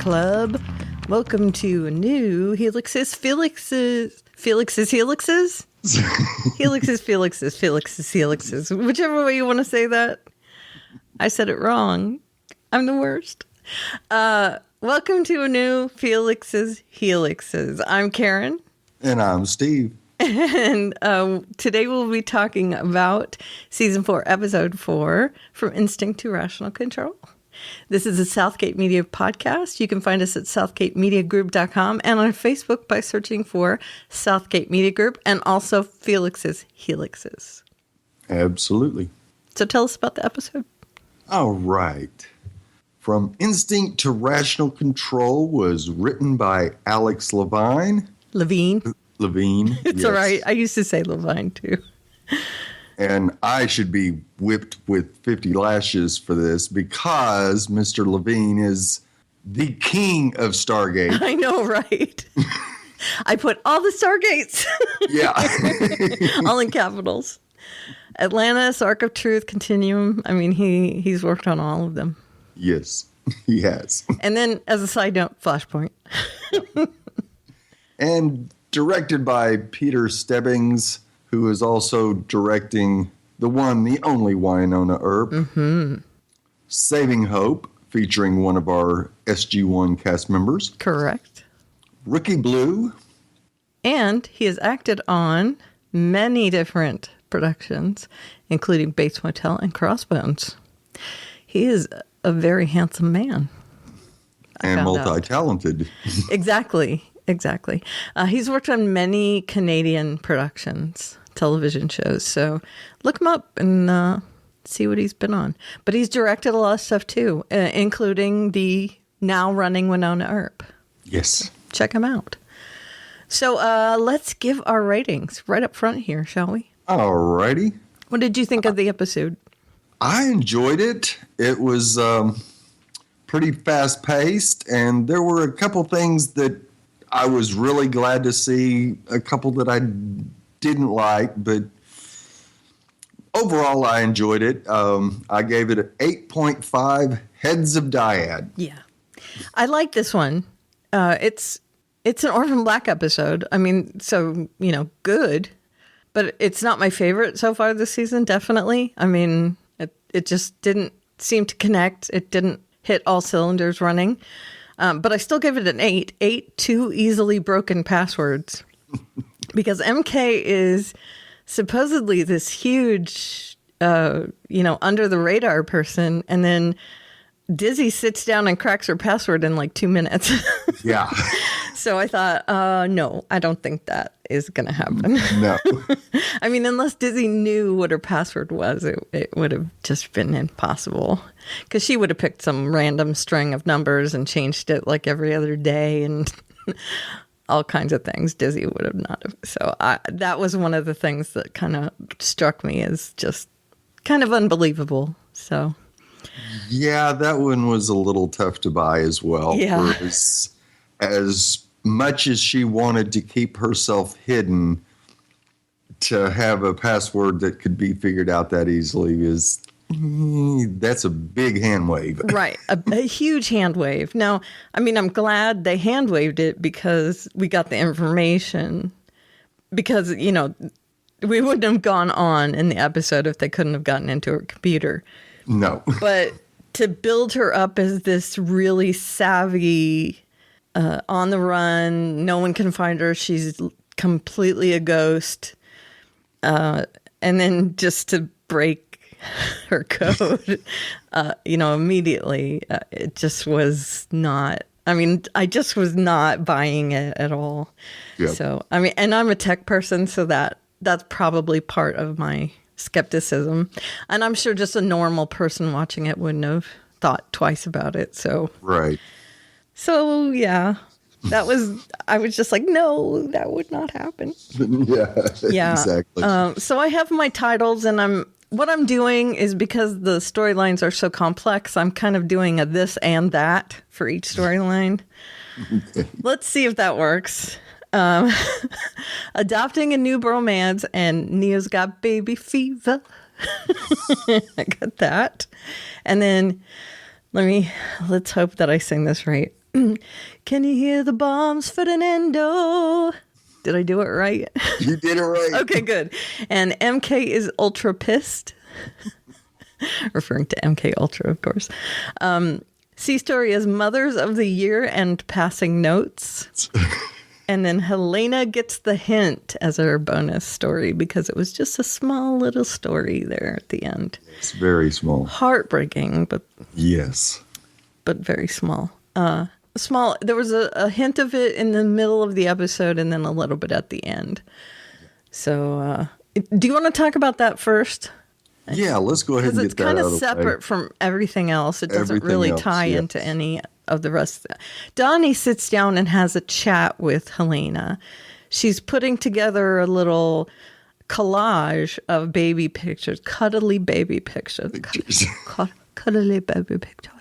Club. Welcome to a new Helixes, Felixes. Helixes, whichever way you want to say that. I said it wrong. I'm the worst. Welcome to a new Felix's Helixes. I'm Karen. And I'm Steve. And today we'll be talking about Season 4, Episode 4, From Instinct to Rational Control. This is a Southgate Media podcast. You can find us at southgatemediagroup.com and on Facebook by searching for Southgate Media Group and also Felix's Helixes. Absolutely. So tell us about the episode. All right. From Instinct to Rational Control was written by Alex Levine. Levine. It's yes. All right. I used to say Levine too. And I should be whipped with 50 lashes for this because Mr. Levine is the king of Stargate. I know, right? I put all the Stargates. Yeah. All in capitals. Atlantis, Arc of Truth, Continuum. I mean, he's worked on all of them. Yes, he has. And then, as a side note, Flashpoint. And directed by Peter Stebbings, who is also directing the one, the only Winona Earp. Mm-hmm. Saving Hope, featuring one of our SG-1 cast members. Correct. Rookie Blue. And he has acted on many different productions, including Bates Motel and Crossbones. He is a very handsome man. And multi-talented. Exactly. He's worked on many Canadian productions, television shows. So look him up and see what he's been on. But he's directed a lot of stuff too, including the now running Winona Earp. Yes. Check him out. So let's give our ratings right up front here, shall we? All righty. What did you think of the episode? I enjoyed it. It was pretty fast-paced, and there were a couple things that I was really glad to see, a couple that I didn't like, but overall I enjoyed it. I gave it an 8.5 heads of dyad. Yeah. I like this one. It's an Orphan Black episode. I mean, so, good, but it's not my favorite so far this season, definitely. I mean, it just didn't seem to connect. It didn't hit all cylinders running. But I still give it an 8. 8 too easily broken passwords. Because MK is supposedly this huge, under the radar person. And then Dizzy sits down and cracks her password in like 2 minutes. Yeah. So I thought, no, I don't think that is going to happen. No. I mean, unless Dizzy knew what her password was, it would have just been impossible. Because she would have picked some random string of numbers and changed it like every other day and all kinds of things. Dizzy would have not have. So that was one of the things that kind of struck me as just kind of unbelievable. So. Yeah, that one was a little tough to buy as well. Yeah. As much as she wanted to keep herself hidden, to have a password that could be figured out that easily that's a big hand wave. Right. A huge hand wave. Now, I mean, I'm glad they hand waved it because we got the information. Because, we wouldn't have gone on in the episode if they couldn't have gotten into her computer. No. But to build her up as this really savvy, on the run, no one can find her, she's completely a ghost. And then just to break her code, immediately, it just was not, I just was not buying it at all. Yep. So, and I'm a tech person, so that's probably part of my skepticism. And I'm sure just a normal person watching it wouldn't have thought twice about it. So, right. So, yeah, I was just like, no, that would not happen. Yeah, exactly. So I have my titles, and what I'm doing is because the storylines are so complex, I'm kind of doing a this and that for each storyline. Let's see if that works. Adopting a new bromance, and Neo's got baby fever. I got that. And then let's hope that I sing this right. Can you hear the bombs, Ferdinando? Did I do it right? You did it right. Okay, good. And MK is ultra pissed. Referring to MK Ultra, of course. C-Story is Mothers of the Year and Passing Notes. And then Helena gets the hint as her bonus story because it was just a small little story there at the end. It's very small. Heartbreaking, but Yes. but very small. Small. There was a hint of it in the middle of the episode and then a little bit at the end. So, do you want to talk about that first? Yeah, let's go ahead and Because get it's kind that out of of the way. separate from everything else. It doesn't Everything really else, tie yes. into any of the rest. Donnie sits down and has a chat with Helena. She's putting together a little collage of baby pictures, cuddly baby pictures. Cuddly baby pictures.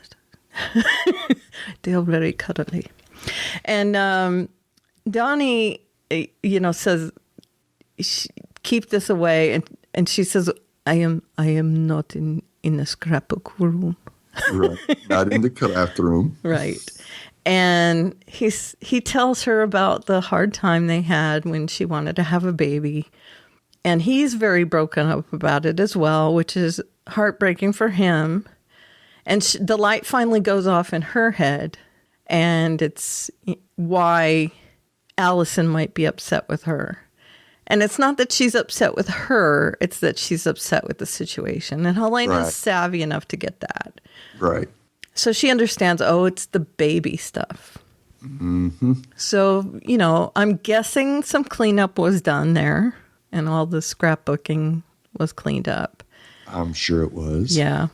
They're very cuddly. And Donnie, says, keep this away. And she says, I am not in the scrapbook room. Right. Not in the craft room. Right. And he tells her about the hard time they had when she wanted to have a baby. And he's very broken up about it as well, which is heartbreaking for him. And the light finally goes off in her head. And it's why Allison might be upset with her. And it's not that she's upset with her, it's that she's upset with the situation. And Helena's Right. savvy enough to get that. Right. So she understands, it's the baby stuff. Mm-hmm. So, I'm guessing some cleanup was done there and all the scrapbooking was cleaned up. I'm sure it was. Yeah.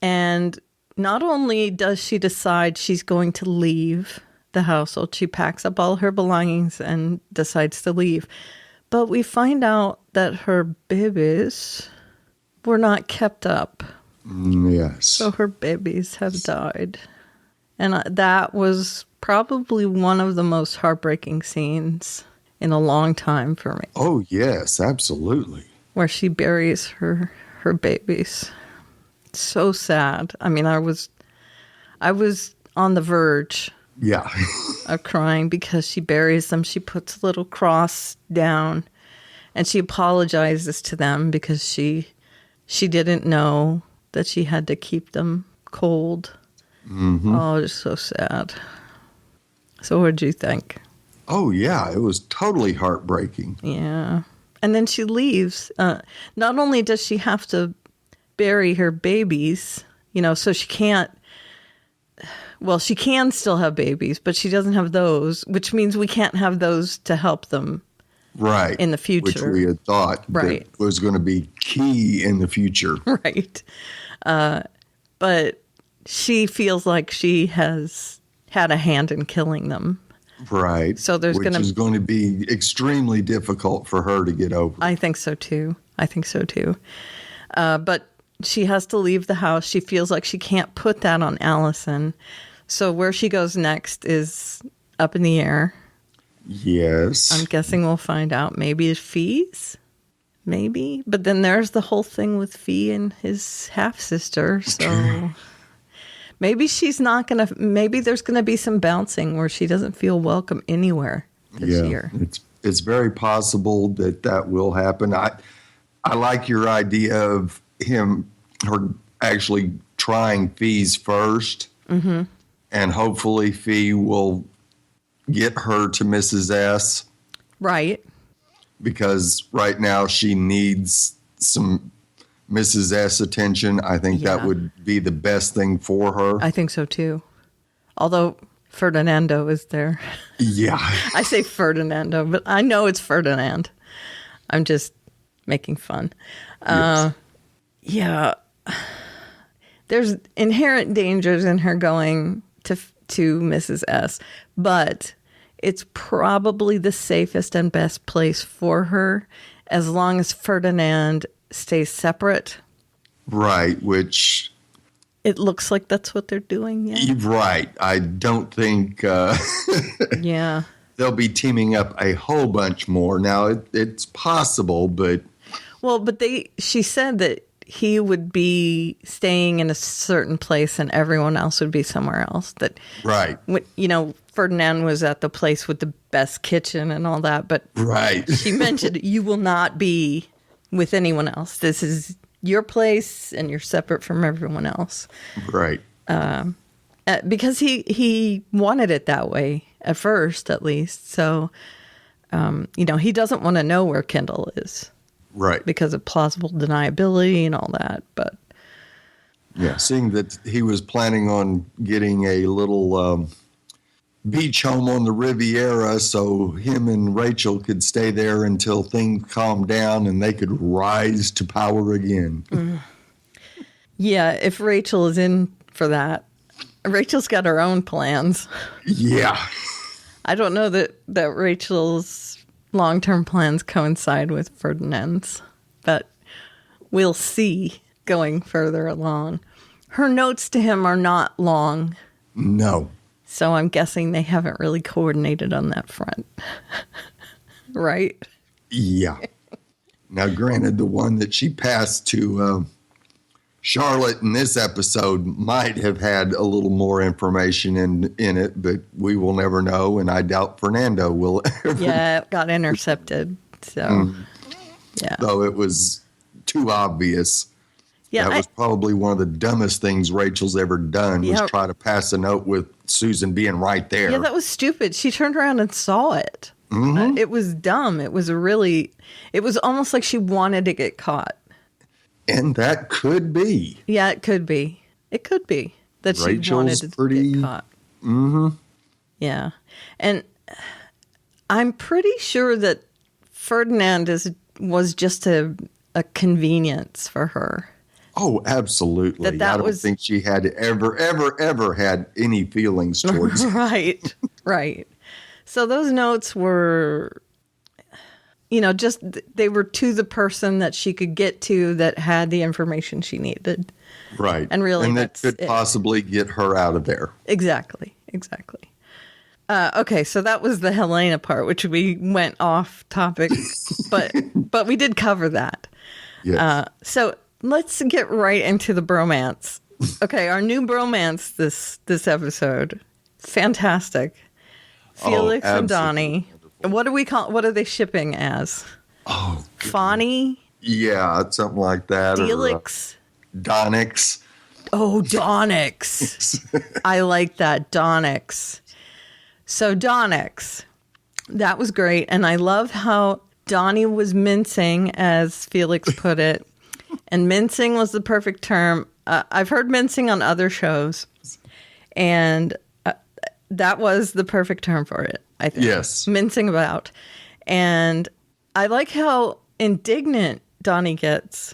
And not only does she decide she's going to leave the household, she packs up all her belongings and decides to leave. But we find out that her babies were not kept up. Yes. So her babies have died. And that was probably one of the most heartbreaking scenes in a long time for me. Oh, yes, absolutely. Where she buries her babies. So sad. I mean, I was on the verge Yeah. of crying because she buries them. She puts a little cross down and she apologizes to them because she didn't know that she had to keep them cold. Mm-hmm. Oh, it's so sad. So what did you think? Oh, yeah, it was totally heartbreaking. Yeah. And then she leaves. Not only does she have to bury her babies, so she can't, well, she can still have babies, but she doesn't have those, which means we can't have those to help them Right. in the future. Which we had thought Right. that was going to be key in the future. Right. But she feels like she has had a hand in killing them. Right. So there's Which is going to be extremely difficult for her to get over. I think so too. But she has to leave the house. She feels like she can't put that on Allison. So where she goes next is up in the air. Yes. I'm guessing we'll find out. Maybe it's Fee's? Maybe. But then there's the whole thing with Fee and his half-sister. So maybe she's not going to... Maybe there's going to be some bouncing where she doesn't feel welcome anywhere this year. It's very possible that will happen. I like your idea of her actually trying Fee's first. Mm-hmm. And hopefully Fee will get her to Mrs. S. Right. Because right now she needs some Mrs. S attention. I think that would be the best thing for her. I think so too. Although Ferdinando is there. Yeah. I say Ferdinando, but I know it's Ferdinand. I'm just making fun. Yes. Yeah. There's inherent dangers in her going to Mrs. S, but it's probably the safest and best place for her as long as Ferdinand stays separate. Right, which... It looks like that's what they're doing, yeah. Right. I don't think Yeah. they'll be teaming up a whole bunch more. Now, it's possible, but... Well, but she said that he would be staying in a certain place and everyone else would be somewhere else. That Right. Ferdinand was at the place with the best kitchen and all that, but Right. she mentioned you will not be with anyone else. This is your place and you're separate from everyone else. Right. Because he wanted it that way at first, at least. So, he doesn't want to know where Kendall is. Right. Because of plausible deniability and all that. But yeah, seeing that he was planning on getting a little beach home on the Riviera so him and Rachel could stay there until things calmed down and they could rise to power again. Yeah, if Rachel is in for that. Rachel's got her own plans. Yeah. I don't know that Rachel's long-term plans coincide with Ferdinand's, but we'll see going further along. Her notes to him are not long. No. So I'm guessing they haven't really coordinated on that front. Right? Yeah. Now, granted, the one that she passed to Charlotte in this episode might have had a little more information in it, but we will never know, and I doubt Fernando will ever. Yeah, it got intercepted. So, yeah. So it was too obvious. Yeah, that was probably one of the dumbest things Rachel's ever done was try to pass a note with Susan being right there. Yeah, that was stupid. She turned around and saw it. Mm-hmm. It was dumb. It was almost like she wanted to get caught. And that could be. Yeah, it could be. It could be that she wanted to get caught. Mm-hmm. Yeah. And I'm pretty sure that Ferdinand was just a convenience for her. Oh, absolutely. I don't think she had ever had any feelings towards him. Right, right. So those notes were, they were to the person that she could get to that had the information she needed. Right. And really, and that could possibly get her out of there. Exactly. Okay, so that was the Helena part, which we went off topic, but we did cover that. Yes. So let's get right into the bromance. Okay, our new bromance this episode. Fantastic. Felix and Donnie. What are they shipping as? Oh, Fawny? Yeah, something like that. Felix? Donix. Oh, Donix. I like that. Donix. So Donix. That was great. And I love how Donnie was mincing, as Felix put it. And mincing was the perfect term. I've heard mincing on other shows. And that was the perfect term for it, I think. Yes. Mincing about. And I like how indignant Donnie gets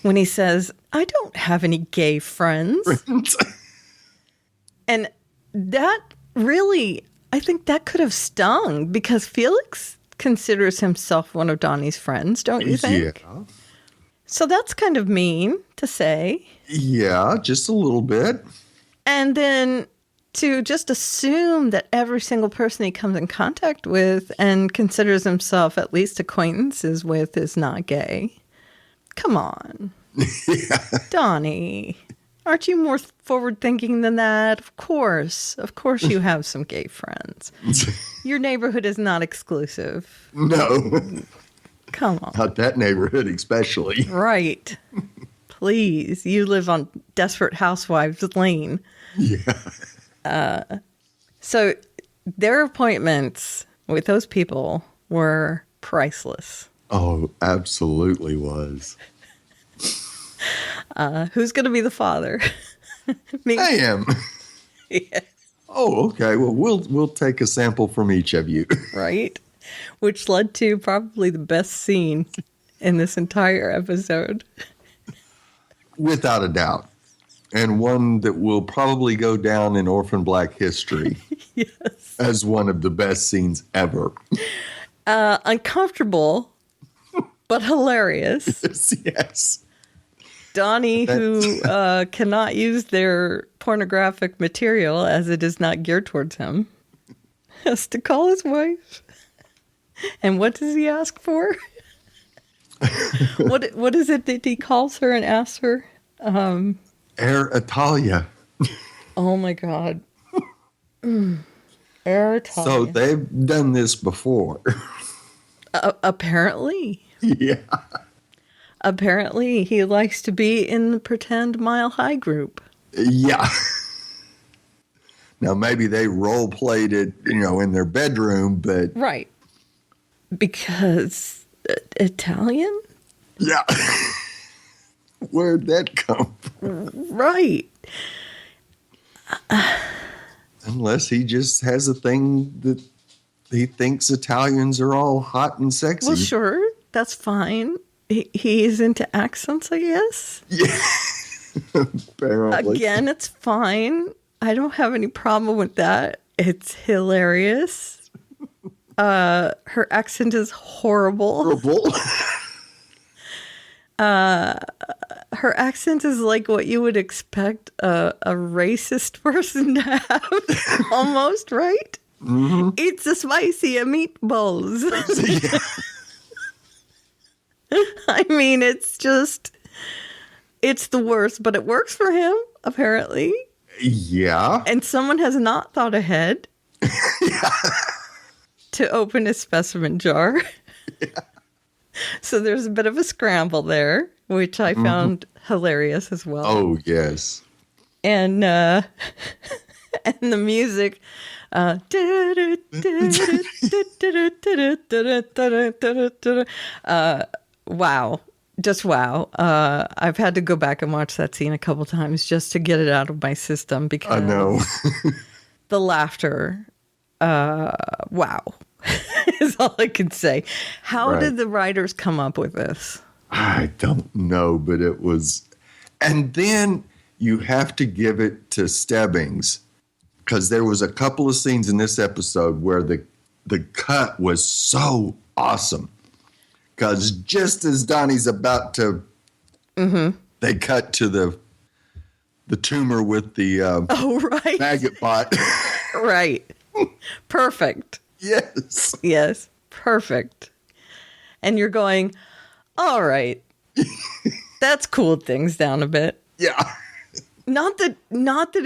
when he says, I don't have any gay friends. And that really, I think that could have stung because Felix considers himself one of Donnie's friends, don't you think? Yeah. So that's kind of mean to say. Yeah, just a little bit. And then to just assume that every single person he comes in contact with and considers himself at least acquaintances with is not gay. Come on. Yeah. Donnie, aren't you more forward-thinking than that? Of course you have some gay friends. Your neighborhood is not exclusive. No. Come on. Not that neighborhood especially. Right. Please, you live on Desperate Housewives Lane. Yeah. So their appointments with those people were priceless. Oh, absolutely was. Who's going to be the father? Me? I am. Yeah. Oh, okay. Well, we'll take a sample from each of you. Right? Which led to probably the best scene in this entire episode. Without a doubt. And one that will probably go down in Orphan Black history. Yes. As one of the best scenes ever. Uncomfortable, but hilarious. Yes. Donnie, who cannot use their pornographic material as it is not geared towards him, has to call his wife. And what does he ask for? What is it that he calls her and asks her? Air Italia. Oh my God. Air Italia. So they've done this before. Apparently. Yeah. Apparently, he likes to be in the pretend Mile High group. Yeah. Now, maybe they role played it, in their bedroom, but. Right. Because Italian? Yeah. Where'd that come from? Right. Unless he just has a thing that he thinks Italians are all hot and sexy. Well, sure. That's fine. He's into accents, I guess. Yeah. Apparently. Again, it's fine. I don't have any problem with that. It's hilarious. Her accent is horrible. Her accent is like what you would expect a racist person to have, almost, right? Mm-hmm. It's a spicy meatballs. Yeah. I mean, it's the worst, but it works for him, apparently. Yeah. And someone has not thought ahead to open a specimen jar. Yeah. So there's a bit of a scramble there, which I found hilarious as well. Oh, yes. And and the music. Wow. Just wow. I've had to go back and watch that scene a couple times just to get it out of my system because I know. the laughter, wow, is all I can say. How did the writers come up with this? I don't know, but it was. And then you have to give it to Stebbings because there was a couple of scenes in this episode where the cut was so awesome. Because just as Donnie's about to, they cut to the tumor with the maggot bot. Right. Perfect. Yes. Yes. Perfect. And you're going, all right. That's cooled things down a bit. Yeah. Not that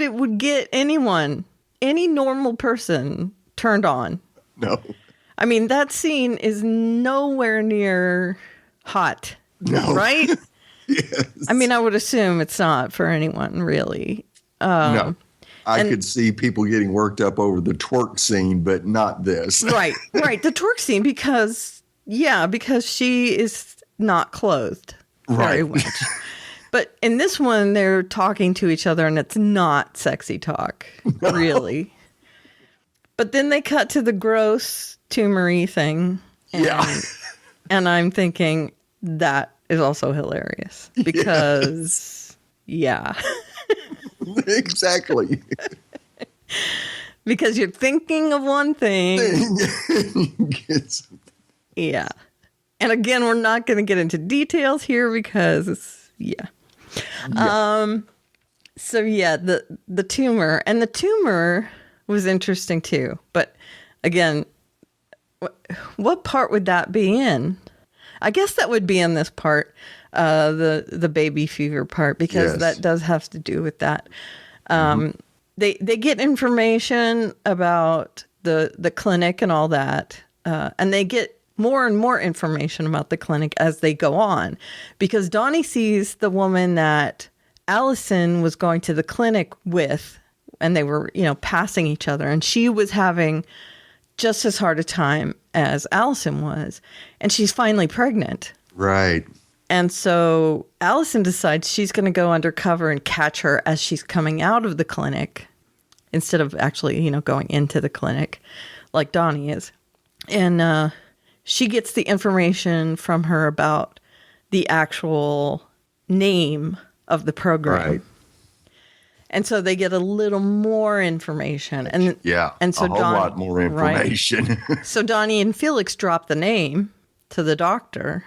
it would get anyone, any normal person turned on. No. I mean, that scene is nowhere near hot. No. Right? Yes. I mean, I would assume it's not for anyone, really. No. I could see people getting worked up over the twerk scene, but not this. Right. The twerk scene because she is not clothed very much. But in this one, they're talking to each other, and it's not sexy talk, really. But then they cut to the gross tumory thing. And I'm thinking that is also hilarious because, Exactly. Because you're thinking of one thing. Yeah. And again, we're not going to get into details here because, So, the tumor. And the tumor was interesting, too. But, again, what part would that be in? I guess that would be in this part, the baby fever part, because that does have to do with that. They get information about the clinic and all that, and they get more and more information about the clinic as they go on, because Donnie sees the woman that Allison was going to the clinic with, and they were, passing each other, and she was having just as hard a time as Allison was, and she's finally pregnant. Right. And so Allison decides she's going to go undercover and catch her as she's coming out of the clinic instead of actually, going into the clinic like Donnie is. And she gets the information from her about the actual name of the program. Right. And so they get a little more information. And so a whole lot more information. Right? So Donnie and Felix drop the name to the doctor.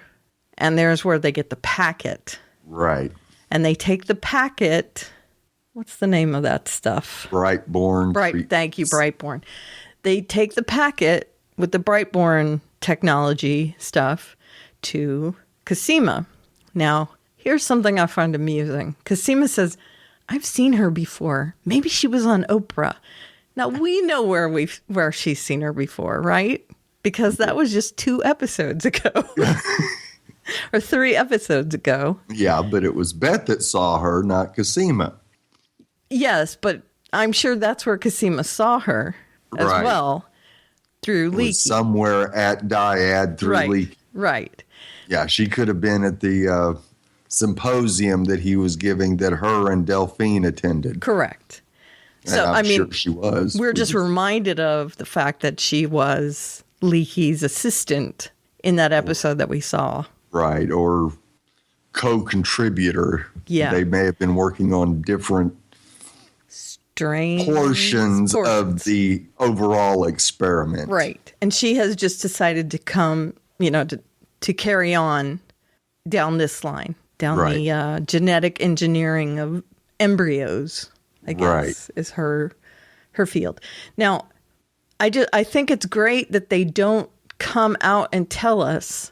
And there's where they get the packet. Right. And they take the packet. What's the name of that stuff? Brightborn. Thank you, Brightborn. They take the packet with the Brightborn technology stuff to Cosima. Now, here's something I find amusing. Cosima says, I've seen her before. Maybe she was on Oprah. Now, we know where she's seen her before, right? Because that was just 2 episodes ago. Or 3 episodes ago. Yeah, but it was Beth that saw her, not Cosima. Yes, but I'm sure that's where Cosima saw her as well, through Leaky. Somewhere at Dyad through Leaky. Right. Yeah, she could have been at the symposium that he was giving that her and Delphine attended. Correct. And I'm sure she was. We're just reminded of the fact that she was Leaky's assistant in that episode that we saw. Right, or co-contributor. Yeah. They may have been working on different portions of the overall experiment. Right. And she has just decided to come, to carry on down this line, down the genetic engineering of embryos, I guess, is her field. Now, I think it's great that they don't come out and tell us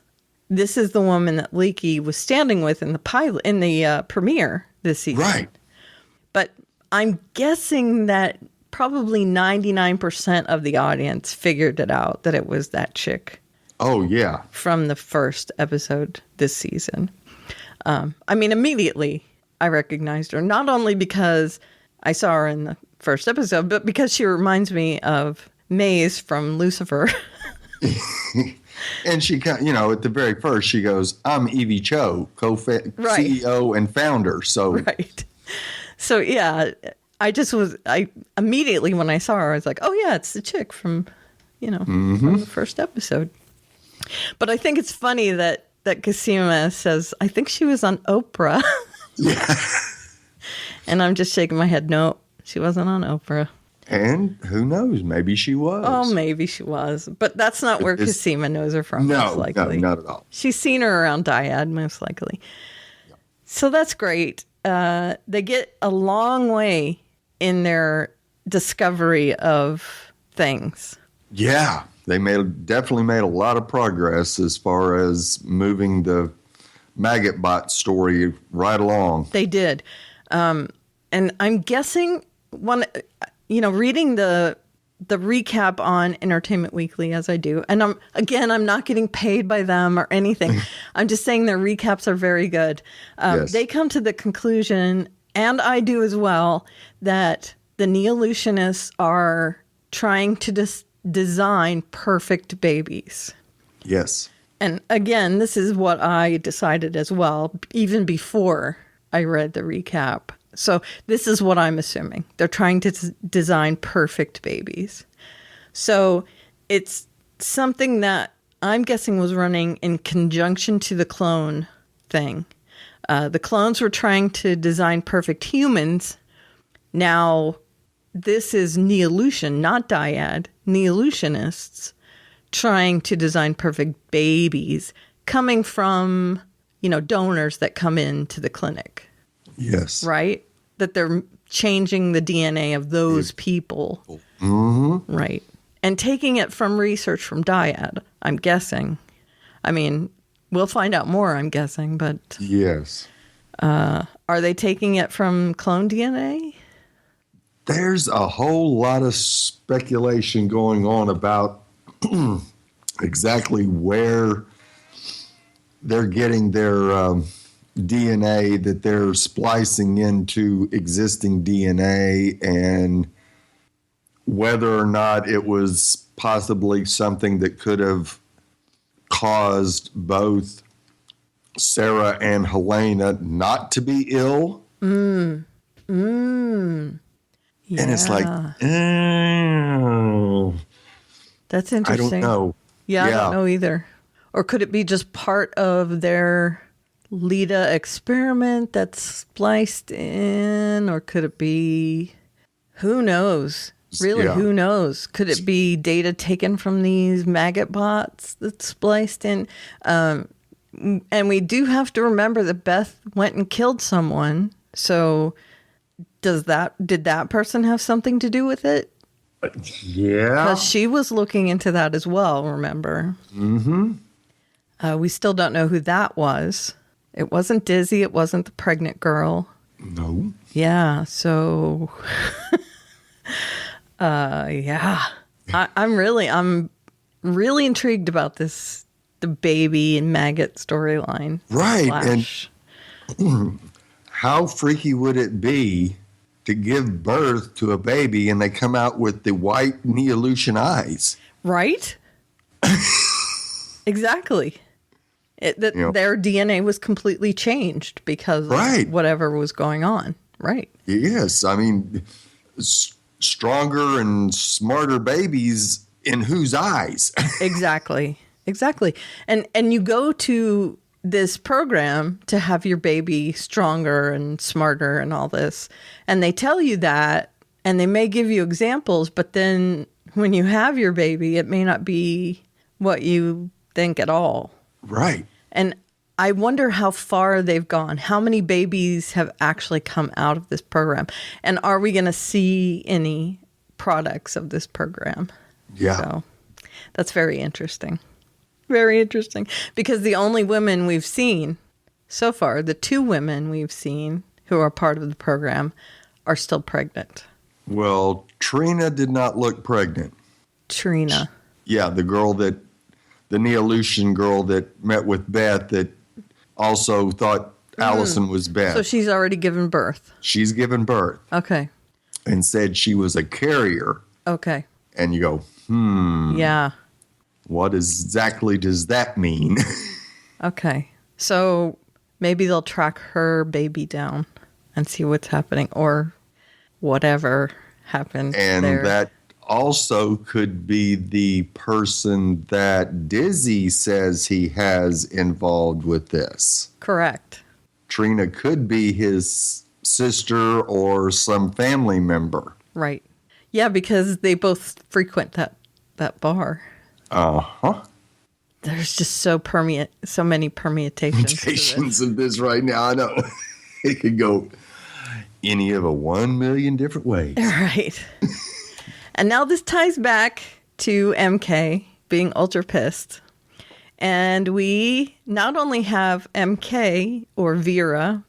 this is the woman that Leaky was standing with in the premiere this season. Right. But I'm guessing that probably 99% of the audience figured it out, that it was that chick. Oh, yeah. From the first episode this season. Immediately I recognized her, not only because I saw her in the first episode, but because she reminds me of Maze from Lucifer. And she, at the very first, she goes, I'm Evie Cho, CEO and founder. So, right. So, yeah, I immediately when I saw her, I was like, oh, yeah, it's the chick from the first episode. But I think it's funny that Cosima says, I think she was on Oprah. Yeah. And I'm just shaking my head. No, she wasn't on Oprah. And who knows? Maybe she was. Oh, maybe she was. But that's not where Cosima knows her from, most likely. No, not at all. She's seen her around Dyad, most likely. Yep. So that's great. They get a long way in their discovery of things. Yeah, they definitely made a lot of progress as far as moving the maggot bot story right along. They did. And I'm guessing reading the recap on Entertainment Weekly as I do, and I'm not getting paid by them or anything. I'm just saying their recaps are very good. Yes. They come to the conclusion, and I do as well, that the Neolutionists are trying to design perfect babies. Yes. And again, this is what I decided as well, even before I read the recap. So this is what I'm assuming. They're trying to design perfect babies. So it's something that I'm guessing was running in conjunction to the clone thing. The clones were trying to design perfect humans. Now, this is Neolution, not Dyad. Neolutionists trying to design perfect babies coming from, donors that come into the clinic. Yes. Right? That they're changing the DNA of those people. Mm-hmm. Right. And taking it from research from Dyad, I'm guessing. We'll find out more, I'm guessing, but... Yes. Are they taking it from clone DNA? There's a whole lot of speculation going on about exactly where they're getting their... DNA that they're splicing into existing DNA, and whether or not it was possibly something that could have caused both Sarah and Helena not to be ill. Yeah. And it's like, oh. That's interesting. I don't know. Yeah, I don't know either. Or could it be just part of their Leda experiment that's spliced in? Or could it be, who knows? Really, who knows? Could it be data taken from these maggot bots that's spliced in? And we do have to remember that Beth went and killed someone. So did that person have something to do with it? Yeah. Because she was looking into that as well, remember? Mm-hmm. We still don't know who that was. It wasn't Dizzy. It wasn't the pregnant girl. No. Yeah. So, yeah. I'm really intrigued about the baby and maggot storyline. Right. And how freaky would it be to give birth to a baby and they come out with the white Neolution eyes? Right? Exactly. Their DNA was completely changed because of whatever was going on. Right. Yes. I mean, stronger and smarter babies in whose eyes? Exactly. And you go to this program to have your baby stronger and smarter and all this. And they tell you that, and they may give you examples, but then when you have your baby, it may not be what you think at all. Right. And I wonder how far they've gone. How many babies have actually come out of this program? And are we going to see any products of this program? Yeah. So that's very interesting. Very interesting. Because the only women we've seen so far, the 2 women we've seen who are part of the program, are still pregnant. Well, Trina did not look pregnant. Trina. Yeah, the Neolution girl that met with Beth that also thought Allison was Beth. So she's already given birth. She's given birth. Okay. And said she was a carrier. Okay. And you go, Yeah. What exactly does that mean? Okay. So maybe they'll track her baby down and see what's happening or whatever happened and there. That also could be the person that Dizzy says he has involved with this. Correct. Trina could be his sister or some family member. Right. Yeah, because they both frequent that bar. Uh-huh. There's just so many permutations of this right now. I know. It could go any of 1 million different ways. Right. And now this ties back to MK being ultra pissed. And we not only have MK or Vera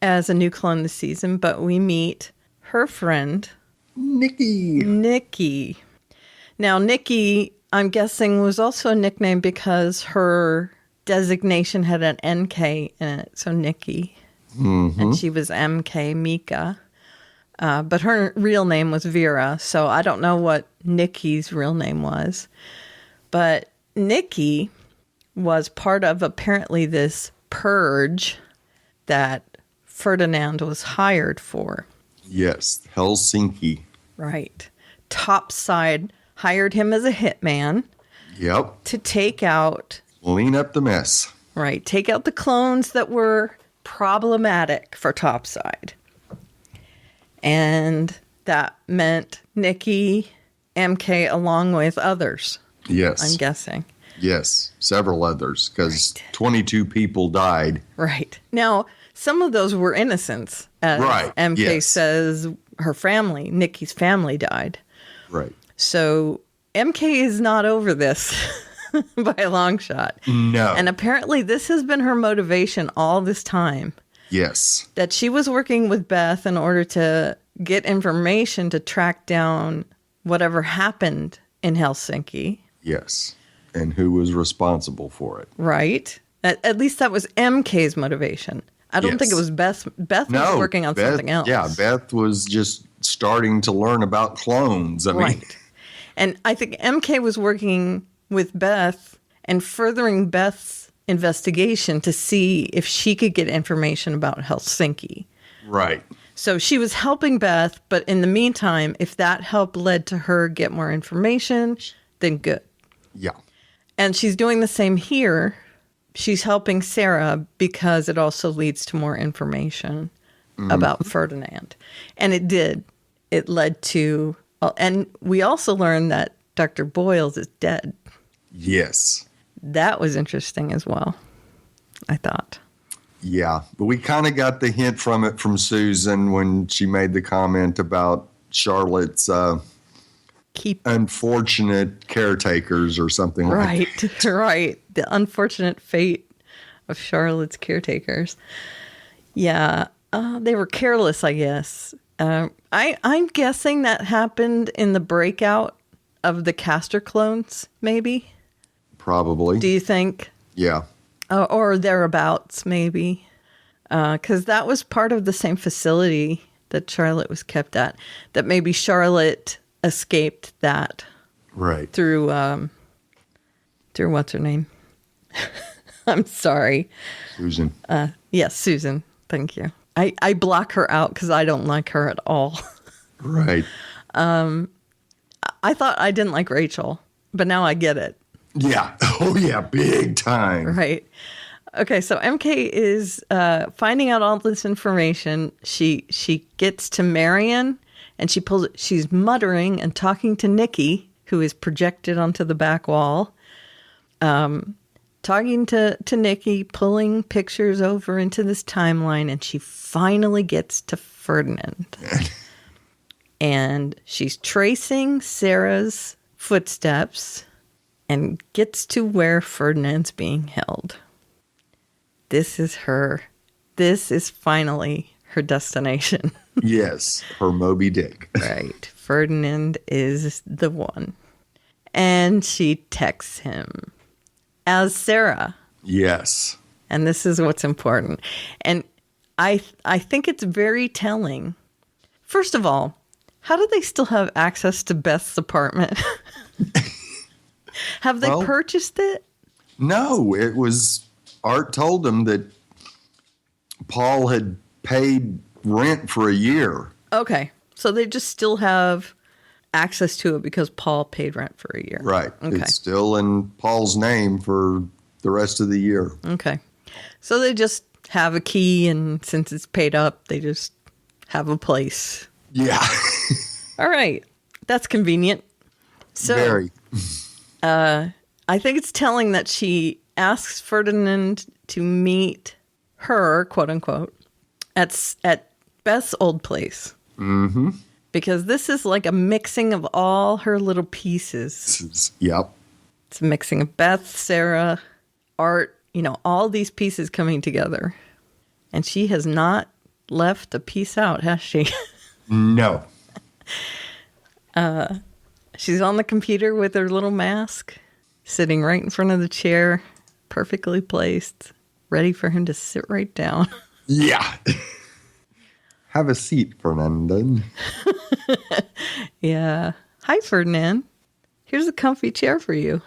as a new clone this season, but we meet her friend, Nikki. Now, Nikki, I'm guessing, was also a nickname because her designation had an NK in it, so Nikki. Mm-hmm. And she was MK Mika. But her real name was Vera, so I don't know what Nikki's real name was. But Nikki was part of apparently this purge that Ferdinand was hired for. Yes, Helsinki. Right. Topside hired him as a hitman. Yep. To take out... Clean up the mess. Right. Take out the clones that were problematic for Topside. And that meant Nikki, MK, along with others. Yes. I'm guessing. Yes, several others, because 22 people died. Right. Now, some of those were innocents. As MK says her family, Nikki's family, died. Right. So MK is not over this by a long shot. No. And apparently this has been her motivation all this time. Yes. That she was working with Beth in order to get information to track down whatever happened in Helsinki. Yes. And who was responsible for it. Right. At least that was MK's motivation. I don't think it was Beth. Beth was working on something else. Yeah, Beth was just starting to learn about clones. I mean. And I think MK was working with Beth and furthering Beth's investigation to see if she could get information about Helsinki. Right. So she was helping Beth, but in the meantime, if that help led to her get more information, then good. Yeah. And she's doing the same here. She's helping Sarah because it also leads to more information about Ferdinand. And it did. It led to... And we also learned that Dr. Boyles is dead. Yes. That was interesting as well, I thought. Yeah, but we kind of got the hint from it from Susan when she made the comment about Charlotte's unfortunate caretakers or something like that. Right. the unfortunate fate of Charlotte's caretakers. Yeah, they were careless, I guess. I'm guessing that happened in the breakout of the Castor clones, maybe? Probably. Do you think? Yeah. Or thereabouts, maybe. Because that was part of the same facility that Charlotte was kept at. That maybe Charlotte escaped that. Right. Through what's her name? I'm sorry. Susan. Yes, Susan. Thank you. I block her out because I don't like her at all. Right. I thought I didn't like Rachel, but now I get it. Yeah. Oh, yeah. Big time. Right. Okay, so MK is finding out all this information. She gets to Marion, and she's muttering and talking to Nikki, who is projected onto the back wall. Talking to Nikki, pulling pictures over into this timeline, and she finally gets to Ferdinand. And she's tracing Sarah's footsteps and gets to where Ferdinand's being held. This is finally her destination. Yes, her Moby Dick. Right. Ferdinand is the one. And she texts him as Sarah. Yes. And this is what's important. And I think it's very telling. First of all, how do they still have access to Beth's apartment? Have they purchased it? No, it was... Art told them that Paul had paid rent for a year. Okay. So they just still have access to it because Paul paid rent for a year. Right. Okay. It's still in Paul's name for the rest of the year. Okay. So they just have a key, and since it's paid up, they just have a place. Yeah. All right. That's convenient. So, Very. I think it's telling that she asks Ferdinand to meet her, quote unquote, at Beth's old place. Mm-hmm. Because this is like a mixing of all her little pieces. Yep. It's a mixing of Beth, Sarah, Art, all these pieces coming together. And she has not left a piece out, has she? No. She's on the computer with her little mask, sitting right in front of the chair, perfectly placed, ready for him to sit right down. Yeah. Have a seat, Ferdinand. Yeah. Hi, Ferdinand. Here's a comfy chair for you.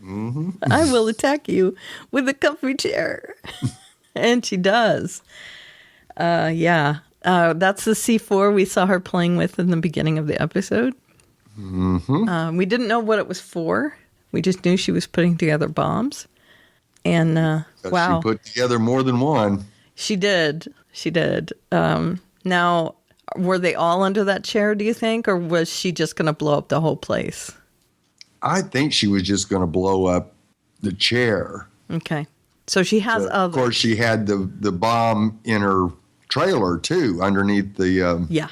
Mm-hmm. I will attack you with a comfy chair. And she does. Yeah. That's the C4 we saw her playing with in the beginning of the episode. Mm-hmm. We didn't know what it was for. We just knew she was putting together bombs. And wow. She put together more than one. She did. She did. Now, were they all under that chair, do you think? Or was she just going to blow up the whole place? I think she was just going to blow up the chair. Okay. So she has Of course, she had the bomb in her trailer, too, underneath the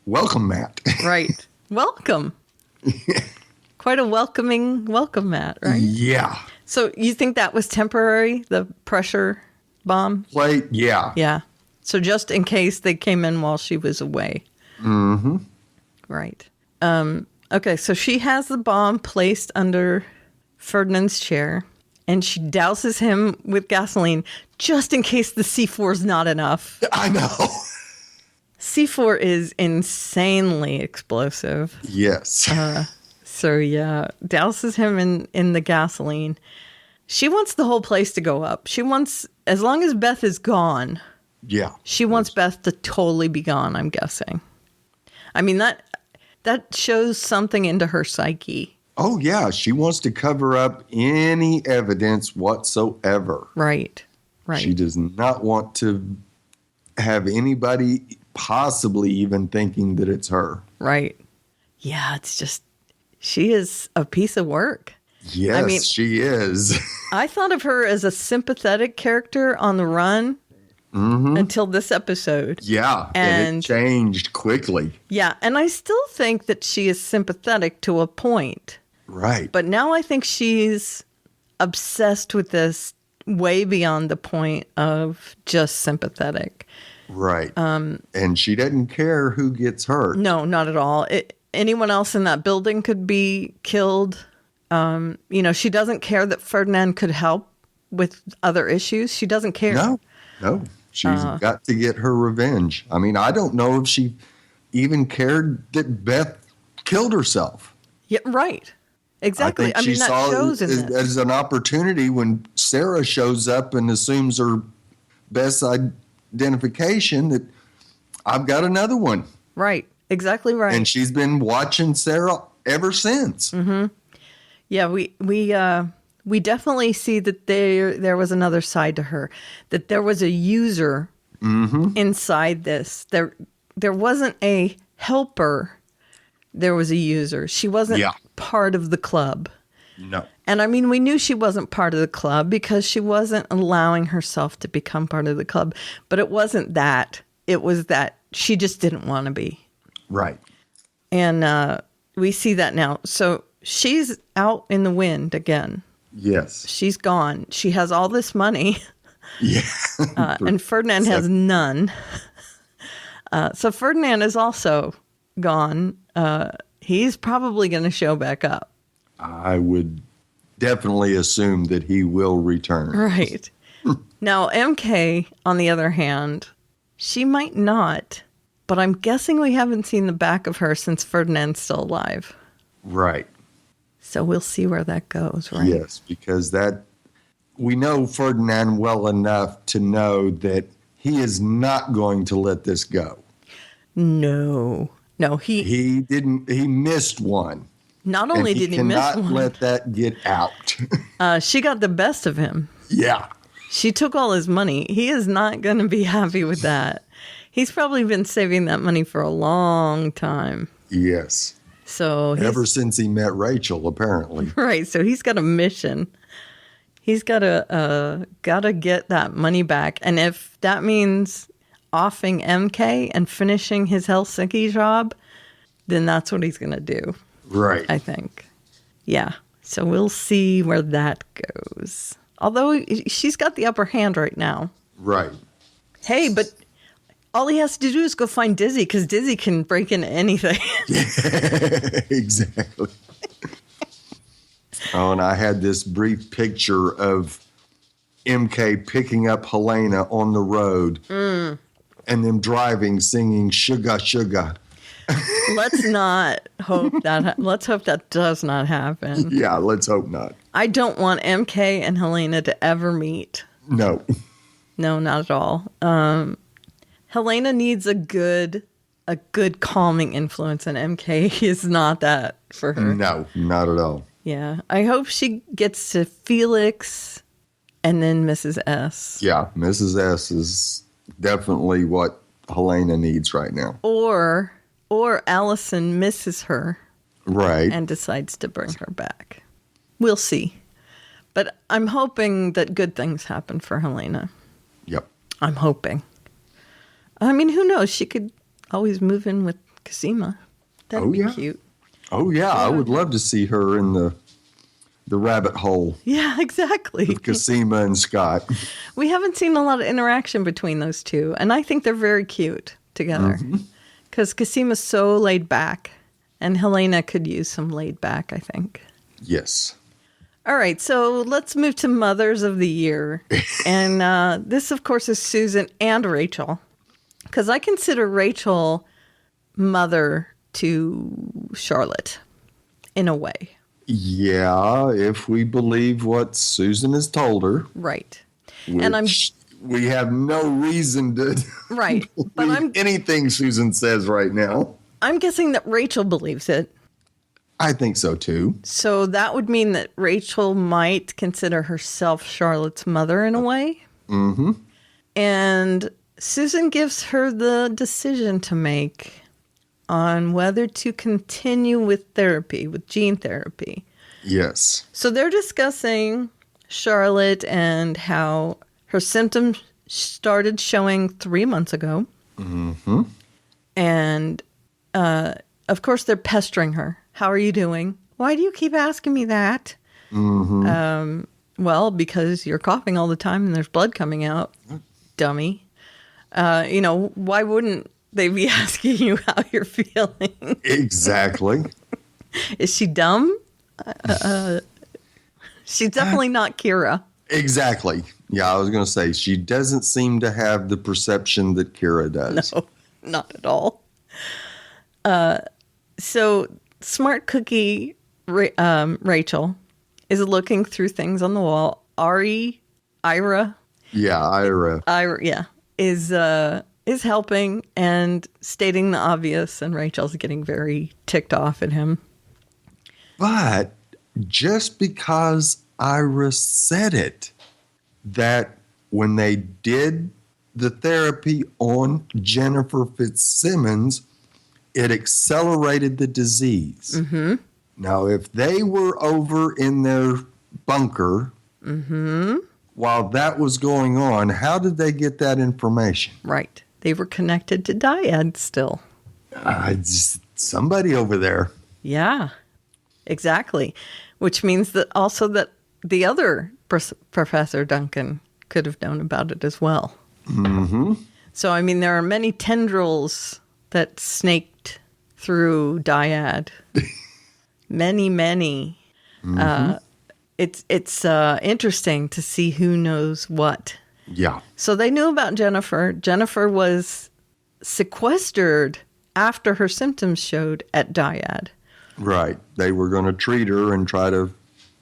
welcome mat. Right. Welcome. Quite a welcoming welcome mat, right? Yeah. So you think that was temporary, the pressure bomb? Plate, yeah. Yeah. So just in case they came in while she was away. Mm-hmm. Right. Okay, so she has the bomb placed under Ferdinand's chair, and she douses him with gasoline just in case the C4 is not enough. I know. C4 is insanely explosive. Yes. So yeah, douses him in the gasoline. She wants the whole place to go up. She wants, as long as Beth is gone. Yeah. She wants Beth to totally be gone, I'm guessing. I mean, that shows something into her psyche. Oh, yeah. She wants to cover up any evidence whatsoever. Right. Right. She does not want to have anybody possibly even thinking that it's her. Right. Yeah, it's just, she is a piece of work. Yes, I mean, she is. I thought of her as a sympathetic character on the run until this episode. Yeah, and it changed quickly. Yeah, and I still think that she is sympathetic to a point. Right. But now I think she's obsessed with this way beyond the point of just sympathetic. Right. And she doesn't care who gets hurt. No, not at all. Anyone else in that building could be killed. She doesn't care that Ferdinand could help with other issues. She doesn't care. No. She's got to get her revenge. I mean, I don't know if she even cared that Beth killed herself. Yeah, right. Exactly. I think she that saw shows it in this. as an opportunity when Sarah shows up and assumes her best identification that I've got another one. Right. Exactly right. And she's been watching Sarah ever since. Mm-hmm. Yeah, we definitely see that there was another side to her, that there was a user inside this. There wasn't a helper. There was a user. She wasn't part of the club. No. And I mean, we knew she wasn't part of the club because she wasn't allowing herself to become part of the club. But it wasn't that. It was that she just didn't want to be. Right. And we see that now. So she's out in the wind again. Yes. She's gone. She has all this money. Yeah. And Ferdinand has none. So Ferdinand is also gone. He's probably going to show back up. I would definitely assume that he will return. Right. Now, MK, on the other hand, she might not, but I'm guessing we haven't seen the back of her since Ferdinand's still alive. Right. So we'll see where that goes, right? Yes, because we know Ferdinand well enough to know that he is not going to let this go. No, he missed one. Not only did he miss one, cannot let that get out. She got the best of him. Yeah. She took all his money. He is not going to be happy with that. He's probably been saving that money for a long time. Yes. So ever since he met Rachel, apparently. Right. So he's got a mission. He's got to get that money back. And if that means offing MK and finishing his Helsinki job, then that's what he's going to do. Right. I think. Yeah. So we'll see where that goes. Although she's got the upper hand right now. Right. Hey, but all he has to do is go find Dizzy because Dizzy can break into anything. Yeah, exactly. Oh, and I had this brief picture of MK picking up Helena on the road and them driving, singing "Sugar, Sugar." Let's hope that does not happen. Yeah, let's hope not. I don't want MK and Helena to ever meet. No, not at all. Helena needs a good calming influence, and MK is not that for her. No, not at all. Yeah, I hope she gets to Felix and then Mrs. S. Yeah, Mrs. S is definitely what Helena needs right now. Or Allison misses her. Right. And decides to bring her back. We'll see. But I'm hoping that good things happen for Helena. Yep. I'm hoping. I mean, who knows? She could always move in with Cosima. That'd be cute. Oh, yeah. I would love to see her in the rabbit hole. Yeah, exactly. With Cosima and Scott. We haven't seen a lot of interaction between those two. And I think they're very cute together. Because Cosima's so laid back. And Helena could use some laid back, I think. Yes. All right, so let's move to Mothers of the Year. And this, of course, is Susan and Rachel. Because I consider Rachel mother to Charlotte, in a way. Yeah, if we believe what Susan has told her. Right. Which we have no reason to believe anything Susan says right now. I'm guessing that Rachel believes it. I think so, too. So that would mean that Rachel might consider herself Charlotte's mother in a way. Mm-hmm. And Susan gives her the decision to make on whether to continue with therapy, with gene therapy. Yes. So they're discussing Charlotte and how her symptoms started showing 3 months ago. Mm-hmm. And, of course, they're pestering her. How are you doing? Why do you keep asking me that? Mm-hmm. Well, because you're coughing all the time and there's blood coming out, dummy. Why wouldn't they be asking you how you're feeling? Exactly. Is she dumb? She's definitely not Kira. Exactly. Yeah, I was going to say, she doesn't seem to have the perception that Kira does. No, not at all. So smart cookie Rachel is looking through things on the wall. Ira, yeah, is helping and stating the obvious, and Rachel's getting very ticked off at him. But just because Ira said it, that when they did the therapy on Jennifer Fitzsimmons, it accelerated the disease. Mm-hmm. Now, if they were over in their bunker while that was going on, how did they get that information? Right. They were connected to Dyad still. Somebody over there. Yeah, exactly. Which means that also that the other Professor Duncan could have known about it as well. Mm-hmm. So, I mean, there are many tendrils that snaked through Dyad. Many. Mm-hmm. It's interesting to see who knows what. Yeah. So they knew about Jennifer. Jennifer was sequestered after her symptoms showed at Dyad. Right. They were going to treat her and try to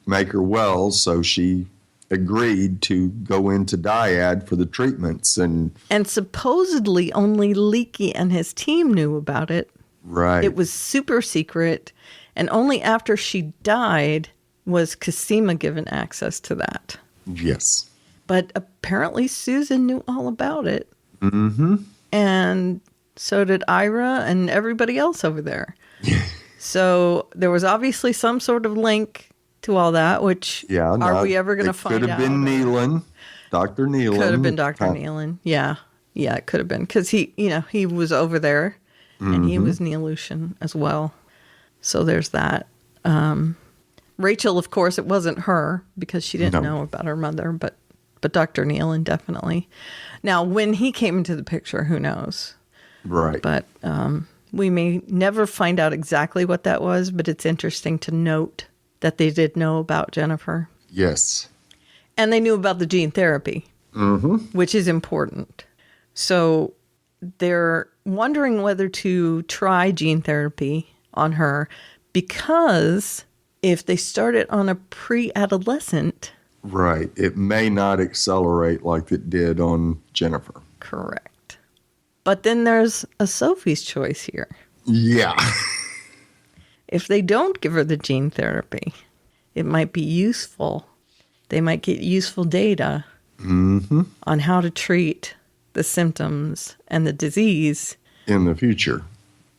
make her well, so she agreed to go into Dyad for the treatments. And supposedly only Leaky and his team knew about it. Right. It was super secret, and only after she died was Cosima given access to that. Yes. But apparently Susan knew all about it. Mm-hmm. And so did Ira and everybody else over there. So there was obviously some sort of link to all that, which are we ever going to find out? Could have been Nealon, Dr. Nealon. Could have been Dr. Nealon. Yeah. Yeah, it could have been. Because he was over there, and he was Neolution as well. So there's that. Rachel, of course, it wasn't her because she didn't know about her mother, but Dr. Nealon definitely. Now, when he came into the picture, who knows? Right. But we may never find out exactly what that was, but it's interesting to note that they did know about Jennifer. Yes. And they knew about the gene therapy, which is important. So they're wondering whether to try gene therapy on her because if they start it on a pre-adolescent... Right. It may not accelerate like it did on Jennifer. Correct. But then there's a Sophie's choice here. Yeah. If they don't give her the gene therapy, it might be useful. They might get useful data on how to treat the symptoms and the disease. In the future.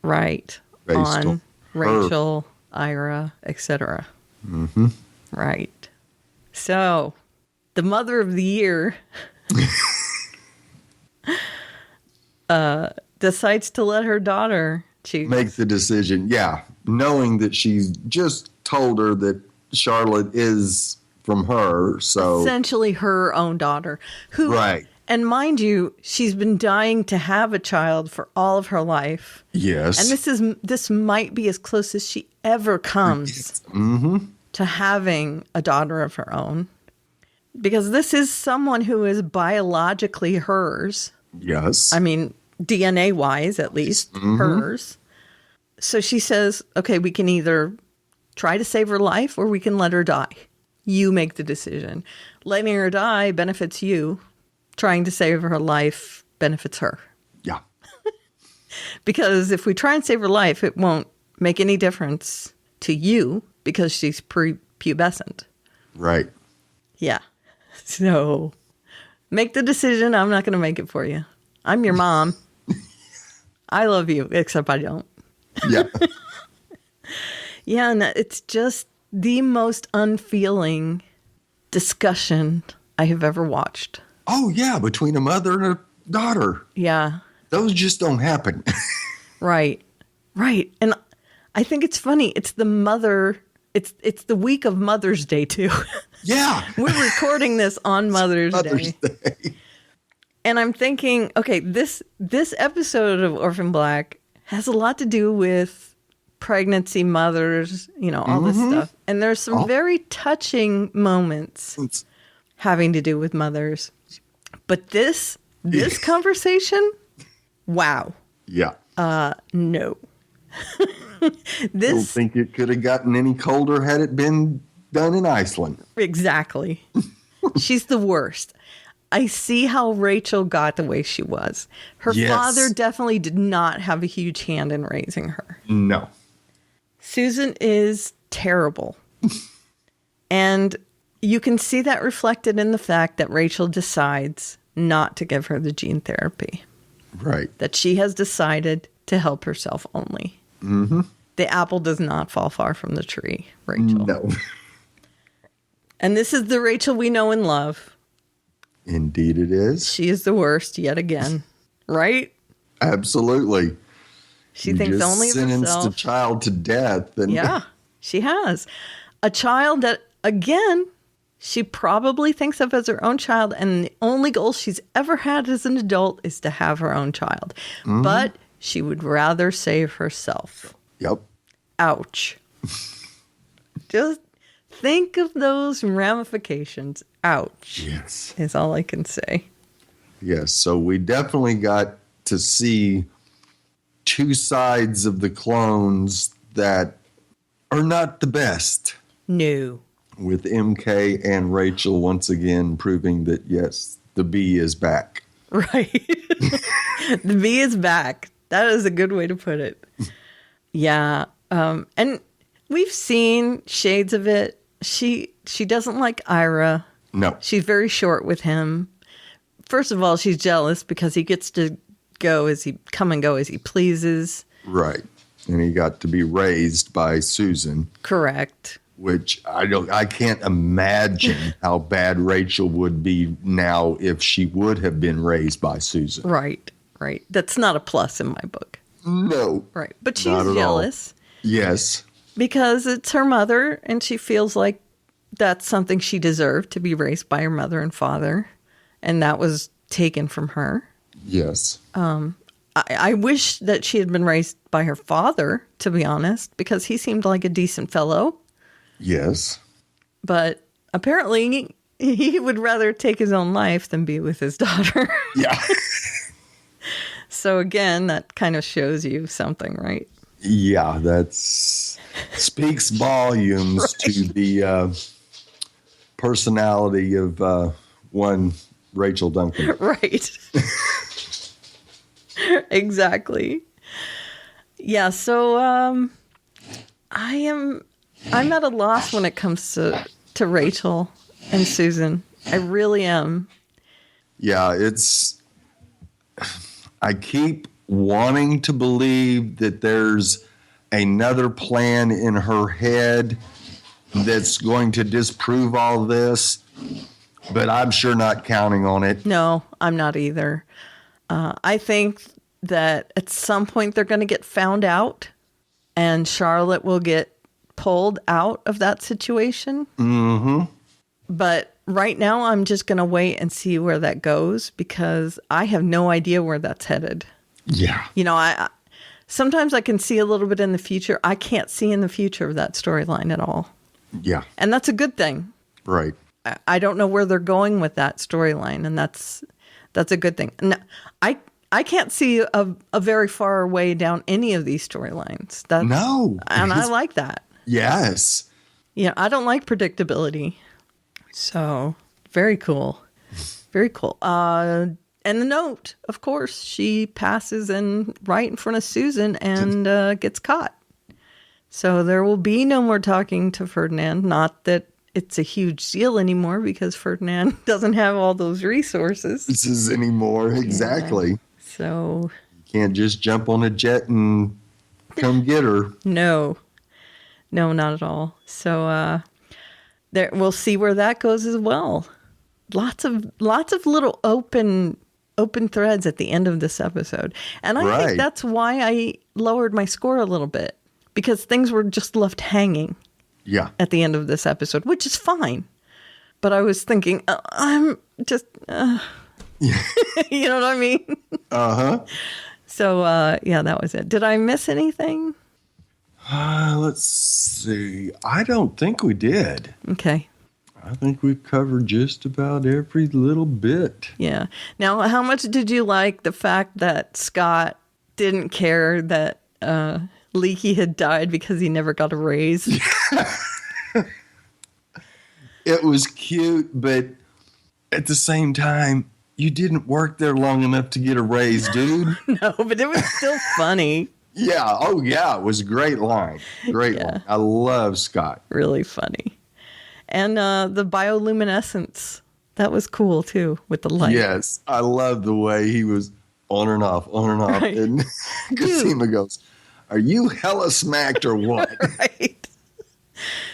Right. Based on Rachel, Ira, etc. Mm-hmm. Right. So, the mother of the year decides to let her daughter choose. Make the decision, yeah. Knowing that she's just told her that Charlotte is from her, so... Essentially her own daughter. Who, right. And mind you, she's been dying to have a child for all of her life. Yes. And this might be as close as she ever comes to having a daughter of her own. Because this is someone who is biologically hers. Yes. I mean, DNA-wise, at least, hers. So she says, okay, we can either try to save her life or we can let her die. You make the decision. Letting her die benefits you. Trying to save her life benefits her. Yeah. Because if we try and save her life, it won't make any difference to you because she's prepubescent. Right. Yeah. So make the decision. I'm not going to make it for you. I'm your mom. I love you, except I don't. Yeah. Yeah, and it's just the most unfeeling discussion I have ever watched. Oh, yeah, between a mother and a daughter. Yeah. Those just don't happen. Right. And I think it's funny. It's the mother it's the week of Mother's Day too. Yeah. We're recording this on Mother's Day. And I'm thinking, okay, this episode of Orphan Black has a lot to do with pregnancy, mothers, all this stuff. And there's some very touching moments having to do with mothers. But this conversation, wow. Yeah. No. I don't think it could have gotten any colder had it been done in Iceland. Exactly. She's the worst. I see how Rachel got the way she was. Her father definitely did not have a huge hand in raising her. No. Susan is terrible. And you can see that reflected in the fact that Rachel decides not to give her the gene therapy. Right. That she has decided to help herself only. Mm-hmm. The apple does not fall far from the tree, Rachel. No. And this is the Rachel we know and love. Indeed it is. She is the worst yet again, right? Absolutely. She thinks only of sentenced herself. a child to death. And Yeah, she has. A child that, again, she probably thinks of as her own child, and the only goal she's ever had as an adult is to have her own child. Mm-hmm. But she would rather save herself. Yep. Ouch. Just think of those ramifications. Ouch. Yes. Is all I can say. Yes. So we definitely got to see two sides of the clones that are not the best. No. With MK and Rachel once again proving that, yes, the bee is back. Right. The bee is back. That is a good way to put it. Yeah. And we've seen shades of it. She doesn't like Ira. No. She's very short with him. First of all, she's jealous because he gets to come and go as he pleases. Right. And he got to be raised by Susan. Correct. Which I can't imagine how bad Rachel would be now if she would have been raised by Susan. Right. That's not a plus in my book. No. Right. But she's jealous. Yes. Because it's her mother, and she feels like that's something she deserved, to be raised by her mother and father. And that was taken from her. Yes. I wish that she had been raised by her father, to be honest, because he seemed like a decent fellow. Yes. But apparently he would rather take his own life than be with his daughter. Yeah. So again, that kind of shows you something, right? Yeah, that's speaks volumes to the personality of one Rachel Duncan. Right. Exactly. Yeah, so I'm at a loss when it comes to Rachel and Susan. I really am. Yeah, I keep wanting to believe that there's another plan in her head that's going to disprove all this, but I'm sure not counting on it. No, I'm not either. I think that at some point they're going to get found out and Charlotte will get pulled out of that situation. Mm-hmm. But right now I'm just going to wait and see where that goes because I have no idea where that's headed. Yeah. I sometimes I can see a little bit in the future. I can't see in the future of that storyline at all. Yeah. And that's a good thing. Right. I don't know where they're going with that storyline, and that's a good thing. No, I can't see a very far way down any of these storylines. No. And I like that. Yes. I don't like predictability. So, very cool. Very cool. And the note, of course, she passes right in front of Susan and gets caught. So there will be no more talking to Ferdinand. Not that it's a huge deal anymore because Ferdinand doesn't have all those resources. Anymore. Exactly. Yeah. So you can't just jump on a jet and come get her. No, not at all. So we'll see where that goes as well. Lots of little open threads at the end of this episode. And I think that's why I lowered my score a little bit because things were just left hanging. Yeah. at the end of this episode, which is fine. But I was thinking, I'm just, you know what I mean? Uh-huh. So, yeah, that was it. Did I miss anything? Let's see. I don't think we did. Okay. I think we've covered just about every little bit. Yeah. Now, how much did you like the fact that Scott didn't care that Leaky had died because he never got a raise? It was cute, but at the same time, you didn't work there long enough to get a raise, dude. No, but it was still funny. Yeah. Oh, yeah. It was a great line. Great line. I love Scott. Really funny. And the bioluminescence, that was cool too, with the light. Yes. I love the way he was on and off. Right. And Cosima goes, are you hella smacked or what? Right.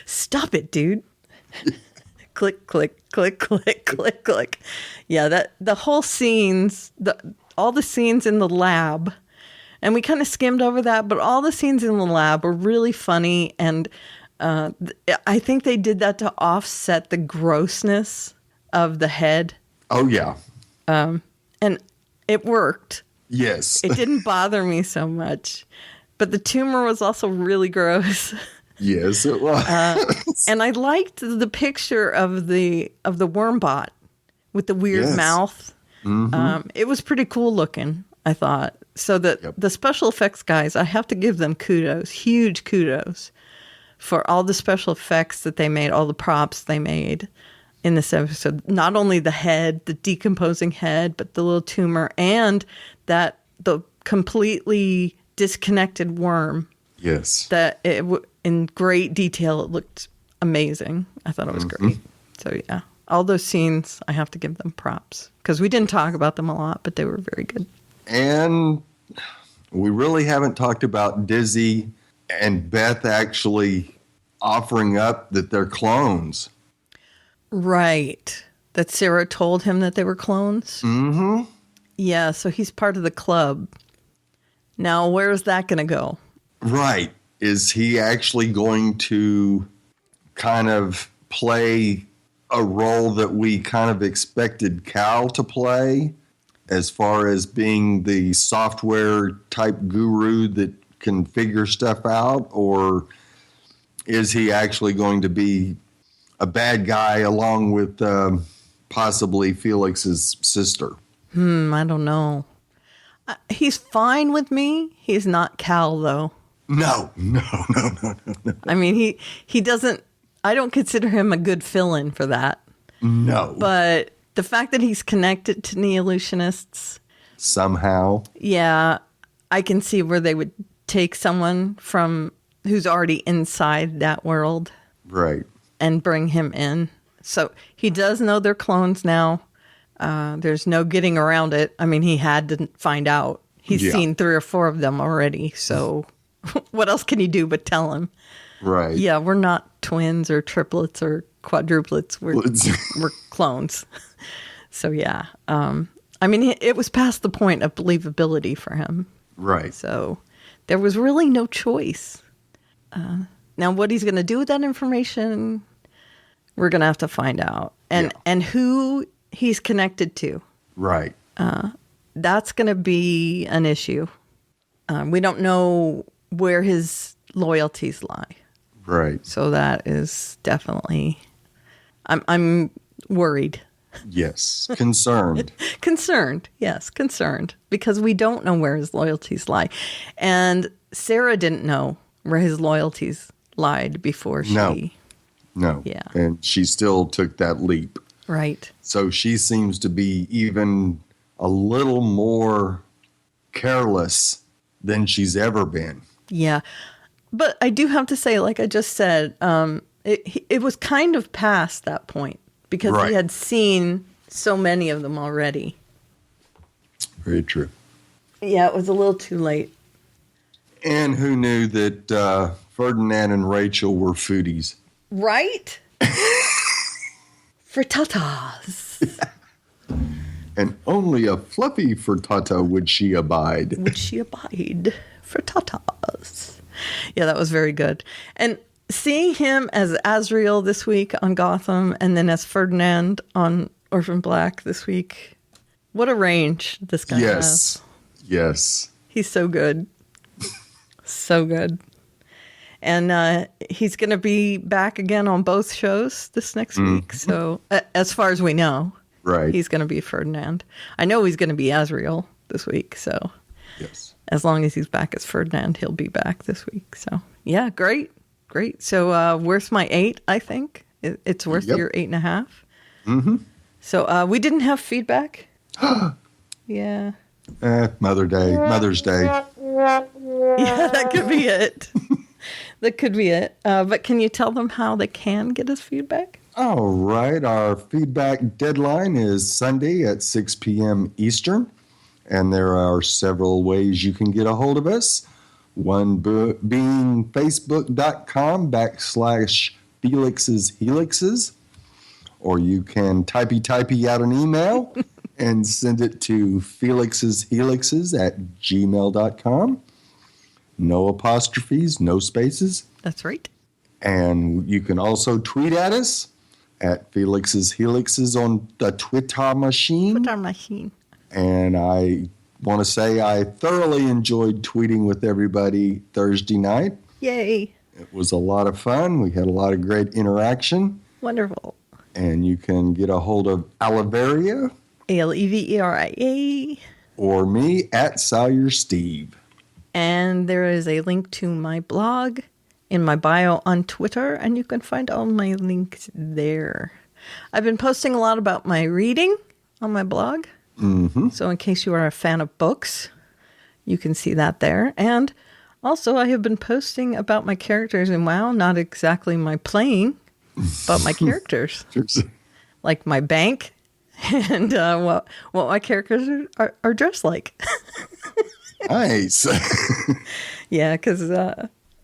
Stop it, dude. Click, click, click, click, click, click. Yeah, that the whole scenes, all the scenes in the lab, and we kind of skimmed over that, but all the scenes in the lab were really funny, and I think they did that to offset the grossness of the head. Oh, yeah. And it worked. Yes. It didn't bother me so much. But the tumor was also really gross. Yes, it was. And I liked the picture of the worm bot with the weird mouth. Mm-hmm. It was pretty cool looking, I thought. So the special effects guys, I have to give them kudos, huge kudos, for all the special effects that they made, all the props they made in this episode. Not only the head, the decomposing head, but the little tumor and the completely disconnected worm. Yes. That in great detail, it looked amazing. I thought it was great. So yeah, all those scenes, I have to give them props because we didn't talk about them a lot, but they were very good. And we really haven't talked about Dizzy and Beth actually offering up that they're clones. Right. That Sarah told him that they were clones? Mm-hmm. Yeah, so he's part of the club. Now, where's that going to go? Right. Is he actually going to kind of play a role that we kind of expected Cal to play as far as being the software type guru that can figure stuff out? Or is he actually going to be a bad guy along with possibly Felix's sister? I don't know. He's fine with me. He's not Cal, though. No. I mean, he doesn't, I don't consider him a good fill-in for that. No. But the fact that he's connected to Neolutionists. Somehow. Yeah, I can see where they would take someone from who's already inside that world. Right. And bring him in. So he does know they're clones now. There's no getting around it. I mean, he had to find out. He's seen 3 or 4 of them already. So what else can you do but tell him? Right. Yeah, we're not twins or triplets or quadruplets. We're clones. So yeah. I mean, it was past the point of believability for him. Right. So there was really no choice. Now, what he's going to do with that information, we're going to have to find out. And who he's connected to. Right. That's going to be an issue. We don't know where his loyalties lie. Right. So that is definitely, I'm worried. Yes. Concerned. Concerned. Yes, concerned. Because we don't know where his loyalties lie. And Sarah didn't know where his loyalties lied before she... No. Yeah. And she still took that leap. Right. So she seems to be even a little more careless than she's ever been. Yeah. But I do have to say, like I just said, it was kind of past that point because he had seen so many of them already. Very true. Yeah, it was a little too late. And who knew that Ferdinand and Rachel were foodies? Right? Frittatas. And only a fluffy frittata would she abide. Would she abide? Frittatas. Yeah, that was very good. And seeing him as Azrael this week on Gotham and then as Ferdinand on Orphan Black this week. What a range this guy has. Yes. He's so good. So good. And he's going to be back again on both shows this next week. So as far as we know, Right. he's going to be Ferdinand. I know he's going to be Azrael this week. So Yes. as long as he's back as Ferdinand, he'll be back this week. So yeah, great. So worth my 8, I think. It's worth your 8.5. Mm-hmm. So we didn't have feedback. Yeah. Mother's Day. Yeah, that could be it. That could be it. But can you tell them how they can get us feedback? All right. Our feedback deadline is Sunday at 6 p.m. Eastern. And there are several ways you can get a hold of us. One being facebook.com/Felix's Helixes. Or you can typey out an email and send it to felixshelixes@gmail.com. No apostrophes, no spaces. That's right. And you can also tweet at us at Felix's Helixes on the Twitter machine. And I want to say I thoroughly enjoyed tweeting with everybody Thursday night. Yay. It was a lot of fun. We had a lot of great interaction. Wonderful. And you can get a hold of Aliveria. Aleveria. Or me at Sawyer Steve. And there is a link to my blog in my bio on Twitter, and you can find all my links there. I've been posting a lot about my reading on my blog. Mm-hmm. So in case you are a fan of books, you can see that there. And also I have been posting about my characters in WoW, not exactly my playing, but my characters. Like my bank and what my characters are dressed like. Nice. Yeah, because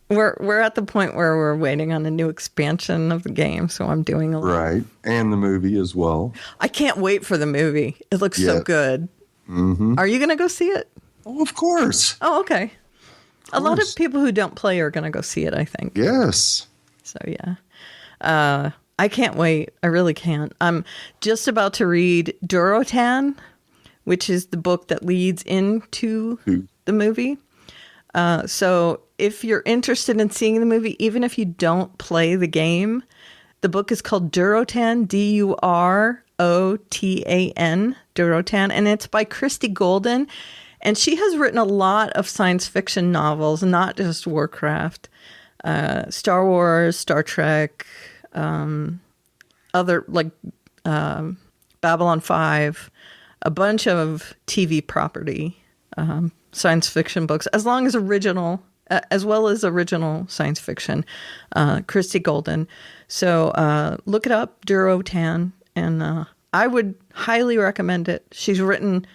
we're at the point where we're waiting on a new expansion of the game, so I'm doing a lot. Right, and the movie as well. I can't wait for the movie. It looks so good. Mm-hmm. Are you going to go see it? Oh, of course. Oh, okay. A lot of people who don't play are going to go see it, I think. Yes. So, yeah. I can't wait. I really can't. I'm just about to read Durotan, which is the book that leads into the movie. So if you're interested in seeing the movie, even if you don't play the game, the book is called Durotan, Durotan, Durotan, and it's by Christy Golden. And she has written a lot of science fiction novels, not just Warcraft, Star Wars, Star Trek, other like Babylon 5, a bunch of TV property, science fiction books, as well as original science fiction. Christy Golden. So look it up, Durotan, and I would highly recommend it. She's written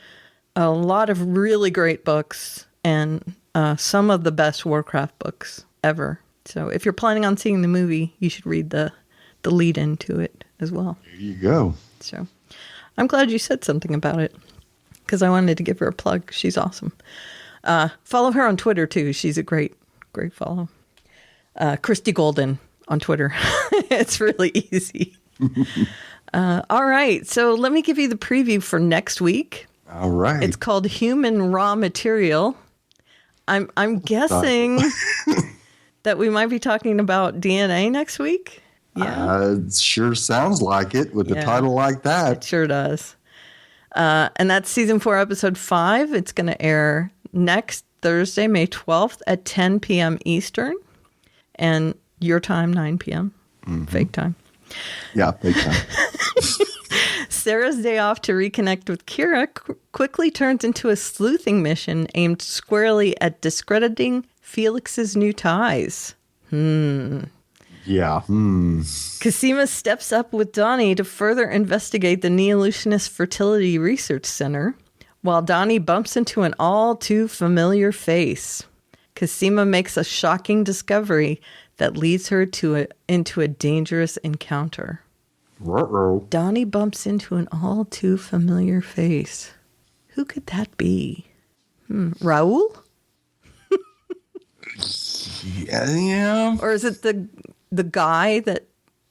a lot of really great books and some of the best Warcraft books ever. So if you're planning on seeing the movie, you should read the lead into it as well. There you go. So I'm glad you said something about it because I wanted to give her a plug. She's awesome. Follow her on Twitter too. She's a great follow. Christy Golden on Twitter. It's really easy. All right. So let me give you the preview for next week. All right. It's called Human Raw Material. I'm guessing that we might be talking about DNA next week. Yeah. It sure sounds like it with a title like that. It sure does. And that's season 4, episode 5. It's going to air next Thursday, May 12th at 10 p.m. Eastern. And your time, 9 p.m. Fake time. Yeah, fake time. Sarah's day off to reconnect with Kira quickly turns into a sleuthing mission aimed squarely at discrediting Felix's new ties. Yeah. Cosima steps up with Donnie to further investigate the Neolutionist Fertility Research Center, while Donnie bumps into an all-too-familiar face. Cosima makes a shocking discovery that leads her into a dangerous encounter. Ruh-roh. Donnie bumps into an all-too-familiar face. Who could that be? Raul? Yeah. Or is it the the guy that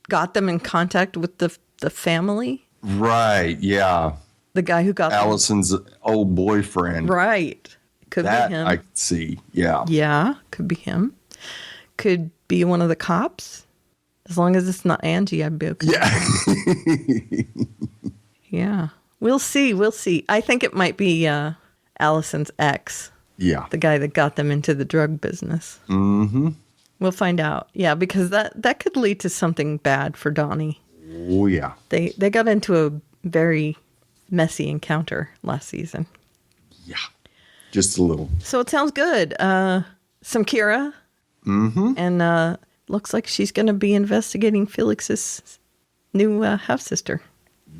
got them in contact with the family. Right, yeah. The guy who got them. Allison's old boyfriend. Right. Could That be him. I could see, yeah. Yeah, could be him. Could be one of the cops. As long as it's not Angie, I'd be okay. Yeah. Yeah. We'll see. I think it might be Allison's ex. Yeah. The guy that got them into the drug business. Mm-hmm. We'll find out. Yeah, because that could lead to something bad for Donnie. Oh, yeah. They got into a very messy encounter last season. Yeah. Just a little. So it sounds good. Some Kira. Mm-hmm. And looks like she's going to be investigating Felix's new half-sister.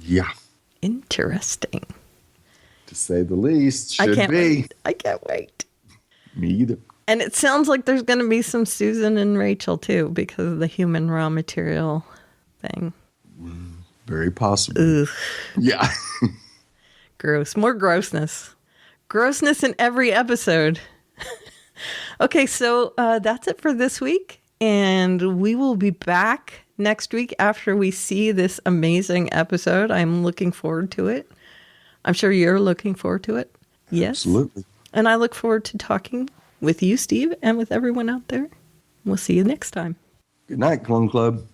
Yeah. Interesting. To say the least. Should be. Wait. I can't wait. Me either. And it sounds like there's going to be some Susan and Rachel, too, because of the human raw material thing. Very possible. Ugh. Yeah. Gross. More grossness. Grossness in every episode. Okay, so that's it for this week. And we will be back next week after we see this amazing episode. I'm looking forward to it. I'm sure you're looking forward to it. Yes. Absolutely. And I look forward to talking with you, Steve, and with everyone out there. We'll see you next time. Good night, Clone Club.